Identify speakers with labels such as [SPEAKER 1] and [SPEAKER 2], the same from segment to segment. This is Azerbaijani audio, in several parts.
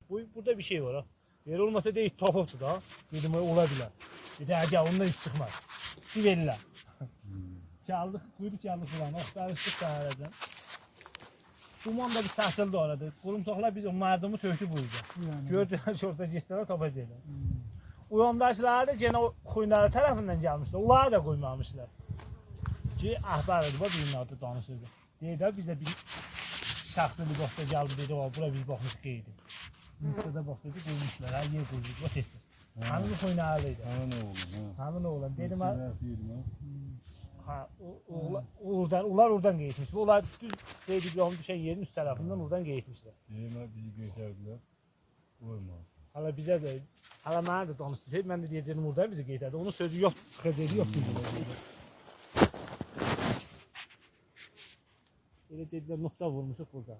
[SPEAKER 1] Burada bir şey var ha. Eğer olmasa değil topuktu da. Dedim olabilir. Dedi hadi ondan hiç çıkmaz. Bir verirler. Çaldık, kuyruk çaldık falan. Oktarıştık da aradan. Duman da bir sarsıldı orada. Kurumtoklar biz o mardımı tökü buydu. Gördüler şorta geçtiler topacıyla. Uyandaşlar da gene o kuyunları tarafından gelmişler. Onları da koymamışlar. Ki ahbar idi, bu dünyada danışırdı. Deydi bize bir şahsı bir dosta geldi dedi, o bura bir bakmış qeydi. Listede bakdı koymuşlar, her yer koymuş, bu tesir. Hangi kuyunarlıydı? Hangi oğlan? Dedim ha, ular oradan geçmiş. Ular düz sevdik yolun düşen yerin üst tarafından oradan geçmişler.
[SPEAKER 2] Bizi götürdüler. Koymaz.
[SPEAKER 1] Hala bize de, hala bana da danıştı. Ben de dedim oradan bizi geçerdi. Onun sözü yok, sıkı dedi, yok dedi. Öyle dediler, nokta vurmuşuk burada.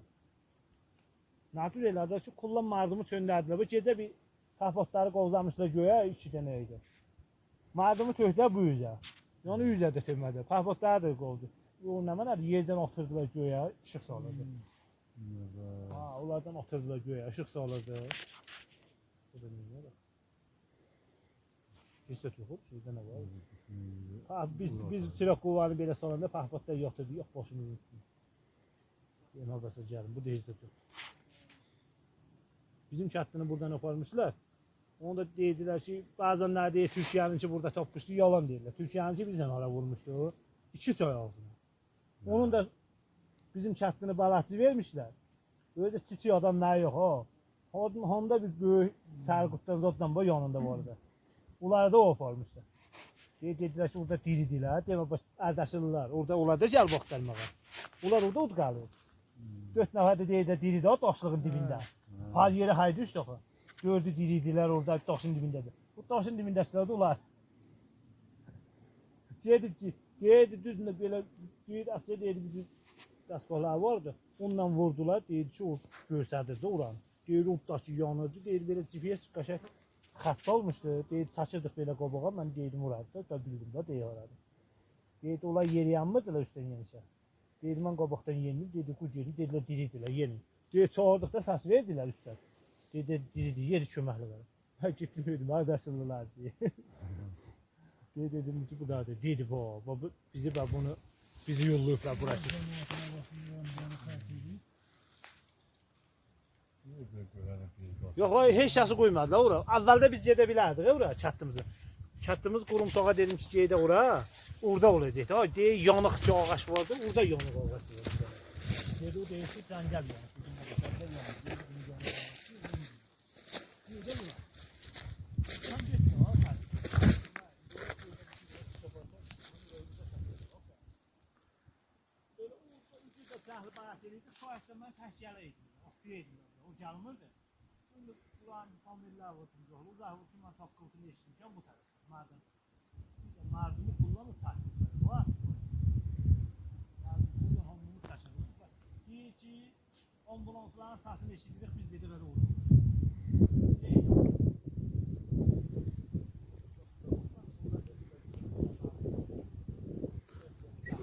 [SPEAKER 1] Naturelerde şu kullanmadığımı çönderdiler. Bu gece bir kahvaltıları kovlamışlar göğe 2 deneydi. Mardımı tökdülər bu yüzə. Yani yüzə də tökmədi. Kahvaltıları da kovdu. O ne var? Yerden oturdular göğe, ışık salırdı. Ha, onlardan oturdular göğe, ışık salırdı. Bu da ne var? Hiç de yok, şeyde ne var? Ha, biz çırak kovanı belə salanda kahvaltılar yoktu, yok boşumuz yoktu. Yani orası gelin, bu da hiç de yok. Bizim çattını buradan aparmışlar. Onu da dediler ki bazenler diye Türkiye'ninki burada topmuştu, yalan değiller. Türkiye'ninki bizden ara vurmuştu o. 2 soy ağzına. Onun da bizim çattını balatçı vermişler. Öyle de çiçi adamlar yok o. Honda bir büyük sarıkuttan zottan bu yanında vardı. Onları da o aparmışlar. Dediler ki orada diridiler, demek adaşırlar. Orada onlar da gel baktarmağa. Onlar orada od kalıyor. 4 nəfər də deyir də diridir o daşlığın dibində. Har yeri haydı üstə o. 4'ü diridilər orada daşın dibindədir. Bu daşın dibindədirlər onlar. Deyirdi düzünə belə deyir asya deyirdi bizim qaskolar vardı. Ondan vurdular, deyirdi ki o göstərdirdi oranı. Deyir oradakı yanırdı, deyir belə GPS qaşaq xətt olmuşdu. Deyir çaçırdıq belə qobağa, mən deyirdim orada da bildim də deyir orada. Deyirdi onlar yeri yanmırdılar üstdən yenişə. Dedim ben qabaqdan yenildim, dedi ku dedi, dediler diridiler yenil. Dedi çağırdıqda səs verdiler üstdən. Dedi diridir, yeri köməkli var. Ben gittim dedim, adaşırlar diye. Dedim ki bu da dedi bu bizi bunu bizi yollayıblar burası. Yok heç şası qoymadılar ora. Avvalda biz gedə bilərdik ora çatdığımızı. Çatdığımız Qurumtoğa dedim ki gedə ora. Orada olacaqdı. Ha, deyə yanıqçı ağaç vardı, orada yanıq ağaç vardı. Dedi o deyir ki, cəngəl yanıq. Soyasından təşkələ etdim, oxuya etdim, o gəlmirdi. Şimdi Kur'an famillər oturdu, uzaq uçundan tapqıltını eşitmişəm bu tərəfdə. Mardını kullanır taşıdılar, var. Mardını hamını taşıdılar. Deyir ki, ambulansların səsini eşitirik, biz dedi belə olur.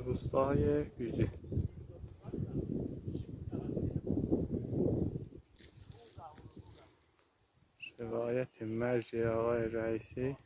[SPEAKER 3] Rustaye Gücü. Şevayet-i Merci Ağay Reisi